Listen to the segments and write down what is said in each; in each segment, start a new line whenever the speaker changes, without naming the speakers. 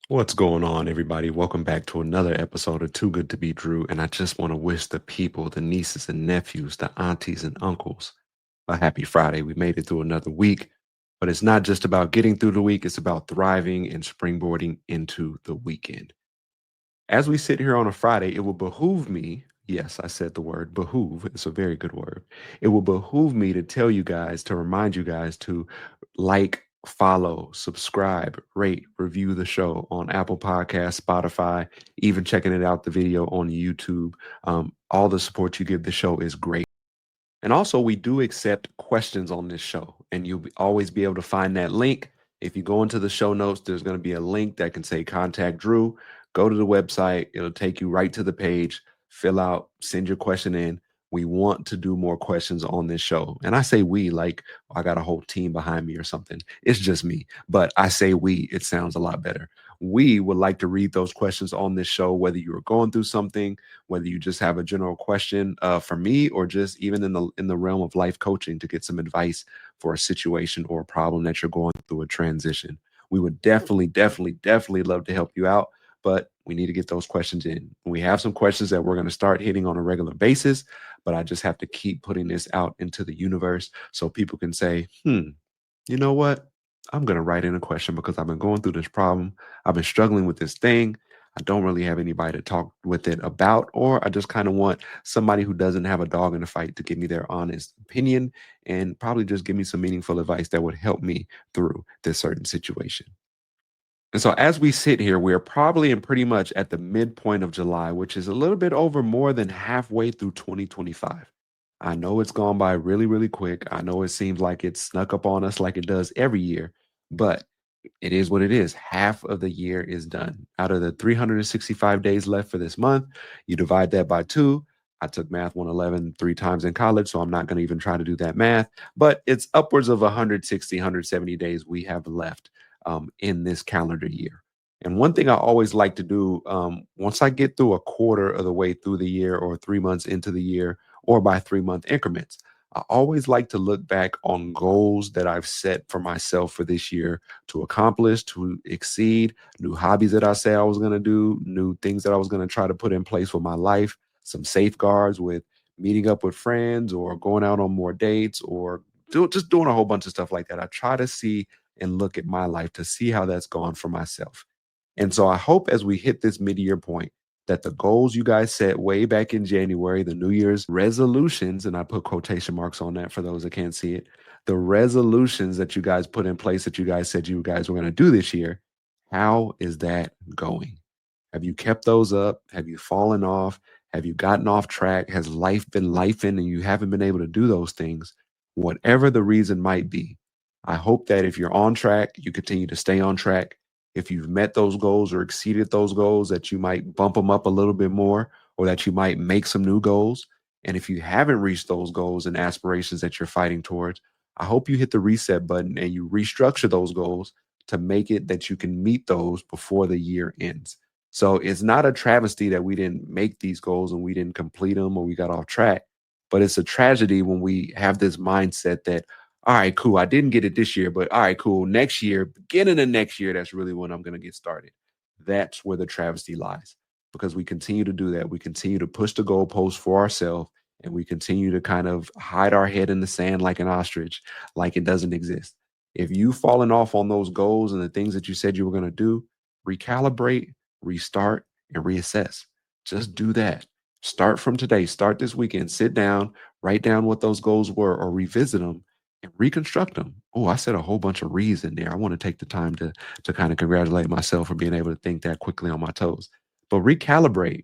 What's going on, everybody? Welcome back to another episode of Too Good to Be True. And I just want to wish the people, the nieces and nephews, the aunties and uncles, a happy Friday. We made it through another week, but it's not just about getting through the week, it's about thriving and springboarding into the weekend. As we sit here on a Friday, it will behoove me. Yes, I said the word behoove. It's a very good word. It will behoove me to tell you guys, to remind you guys to like, follow, subscribe, rate, review the show on Apple Podcasts, Spotify, even checking it out, the video on YouTube. All the support you give the show is great. And also, we do accept questions on this show, and you'll always be able to find that link. If you go into the show notes, there's going to be a link that can say contact Drew. Go to the website, it'll take you right to the page. Fill out, send your question in. We want to do more questions on this show. And I say we like I got a whole team behind me or something. It's just me, but I say we, it sounds a lot better. We would like to read those questions on this show, whether you are going through something, whether you just have a general question for me, or just even in the realm of life coaching to get some advice for a situation or a problem that you're going through a transition. We would definitely love to help you out, but we need to get those questions in. We have some questions that we're going to start hitting on a regular basis, but I just have to keep putting this out into the universe so people can say, you know what? I'm going to write in a question because I've been going through this problem. I've been struggling with this thing. I don't really have anybody to talk with it about, or I just kind of want somebody who doesn't have a dog in the fight to give me their honest opinion and probably just give me some meaningful advice that would help me through this certain situation. And so, as we sit here, we're probably in pretty much at the midpoint of July, which is a little bit over more than halfway through 2025. I know it's gone by really, really quick. I know it seems like it's snuck up on us like it does every year, but it is what it is. Half of the year is done. Out of the 365 days left for this month, you divide that by two. I took math 111 3 times in college, so I'm not going to even try to do that math, but it's upwards of 160, 170 days we have left in this calendar year. And one thing I always like to do once I get through a quarter of the way through the year, or 3 months into the year, or by 3 month increments, I always like to look back on goals that I've set for myself for this year to accomplish, to exceed, new hobbies that I say I was going to do, new things that I was going to try to put in place for my life, some safeguards with meeting up with friends or going out on more dates, or just doing a whole bunch of stuff like that. I try to see and look at my life to see how that's gone for myself. And so I hope as we hit this mid-year point that the goals you guys set way back in January, the New Year's resolutions, and I put quotation marks on that for those that can't see it, the resolutions that you guys put in place that you guys said you guys were going to do this year, how is that going? Have you kept those up? Have you fallen off? Have you gotten off track? Has life been lifing and you haven't been able to do those things? Whatever the reason might be, I hope that if you're on track, you continue to stay on track. If you've met those goals or exceeded those goals, that you might bump them up a little bit more, or that you might make some new goals. And if you haven't reached those goals and aspirations that you're fighting towards, I hope you hit the reset button and you restructure those goals to make it that you can meet those before the year ends. So it's not a travesty that we didn't make these goals and we didn't complete them or we got off track, but it's a tragedy when we have this mindset that, all right, cool, I didn't get it this year, but all right, cool, next year, beginning of next year, that's really when I'm going to get started. That's where the travesty lies, because we continue to do that. We continue to push the goalposts for ourselves, and we continue to kind of hide our head in the sand like an ostrich, like it doesn't exist. If you've fallen off on those goals and the things that you said you were going to do, recalibrate, restart, and reassess. Just do that. Start from today. Start this weekend. Sit down, write down what those goals were, or revisit them and reconstruct them. Oh, I said a whole bunch of re's in there. I want to take the time to kind of congratulate myself for being able to think that quickly on my toes. But recalibrate,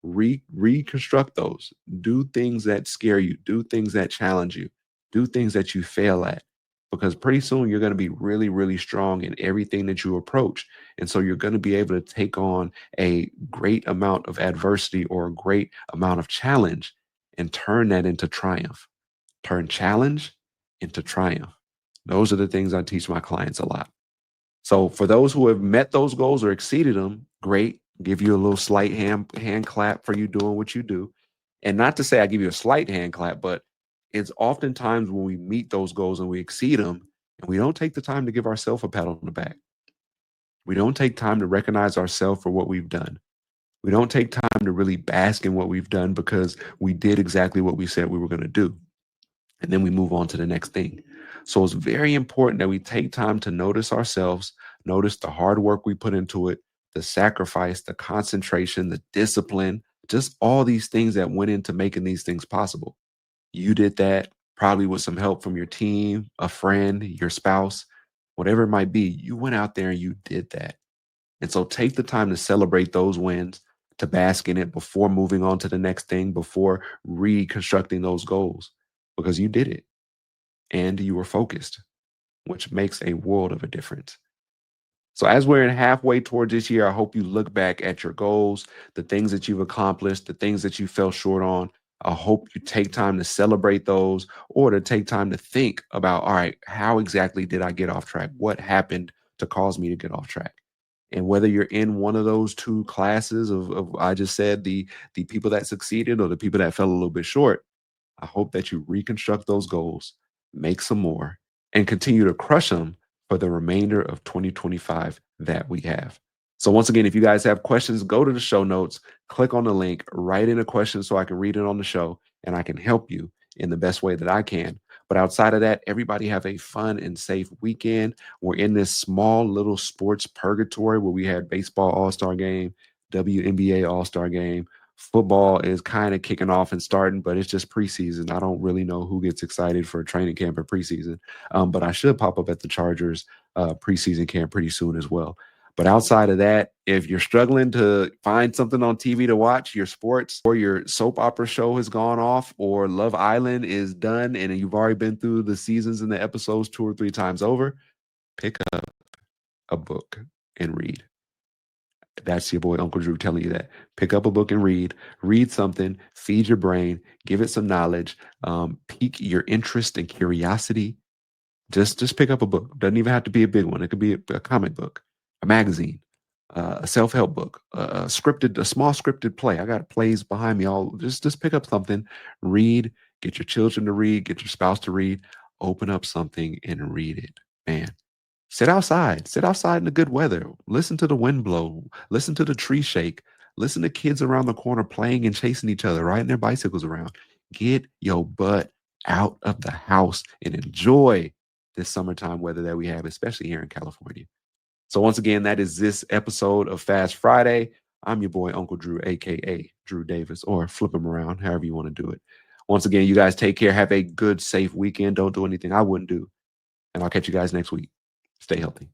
reconstruct those. Do things that scare you. Do things that challenge you. Do things that you fail at. Because pretty soon you're going to be really, really strong in everything that you approach. And so you're going to be able to take on a great amount of adversity or a great amount of challenge and turn that into triumph. Turn challenge into triumph. Those are the things I teach my clients a lot. So for those who have met those goals or exceeded them, great. Give you a little slight hand clap for you doing what you do. And not to say I give you a slight hand clap, but it's oftentimes when we meet those goals and we exceed them and we don't take the time to give ourselves a pat on the back. We don't take time to recognize ourselves for what we've done. We don't take time to really bask in what we've done because we did exactly what we said we were going to do. And then we move on to the next thing. So it's very important that we take time to notice ourselves, notice the hard work we put into it, the sacrifice, the concentration, the discipline, just all these things that went into making these things possible. You did that probably with some help from your team, a friend, your spouse, whatever it might be. You went out there and you did that. And so take the time to celebrate those wins, to bask in it before moving on to the next thing, before reconstructing those goals, because you did it and you were focused, which makes a world of a difference. So as we're in halfway towards this year, I hope you look back at your goals, the things that you've accomplished, the things that you fell short on. I hope you take time to celebrate those or to take time to think about, all right, how exactly did I get off track? What happened to cause me to get off track? And whether you're in one of those two classes of I just said, the people that succeeded or the people that fell a little bit short, I hope that you reconstruct those goals, make some more, and continue to crush them for the remainder of 2025 that we have. So, once again, if you guys have questions, go to the show notes, click on the link, write in a question so I can read it on the show and I can help you in the best way that I can. But outside of that, everybody have a fun and safe weekend. We're in this small little sports purgatory where we had baseball all-star game, WNBA all-star game. Football is kind of kicking off and starting, but it's just preseason. I don't really know who gets excited for training camp or preseason, but I should pop up at the Chargers preseason camp pretty soon as well. But outside of that, if you're struggling to find something on TV to watch, your sports or your soap opera show has gone off, or Love Island is done and you've already been through the seasons and the episodes 2 or 3 times over, pick up a book and read. That's your boy Uncle Drew telling you that. Pick up a book and read. Read something. Feed your brain. Give it some knowledge. Pique your interest and curiosity. Just pick up a book. Doesn't even have to be a big one. It could be a comic book, a magazine, a self help book, a small scripted play. I got plays behind me. All just pick up something. Read. Get your children to read. Get your spouse to read. Open up something and read it. Man, sit outside. Sit outside in the good weather. Listen to the wind blow. Listen to the tree shake. Listen to kids around the corner playing and chasing each other, riding their bicycles around. Get your butt out of the house and enjoy this summertime weather that we have, especially here in California. So once again, that is this episode of Fast Friday. I'm your boy, Uncle Drew, aka Drew Davis, or flip him around, however you want to do it. Once again, you guys take care. Have a good, safe weekend. Don't do anything I wouldn't do. And I'll catch you guys next week. Stay healthy.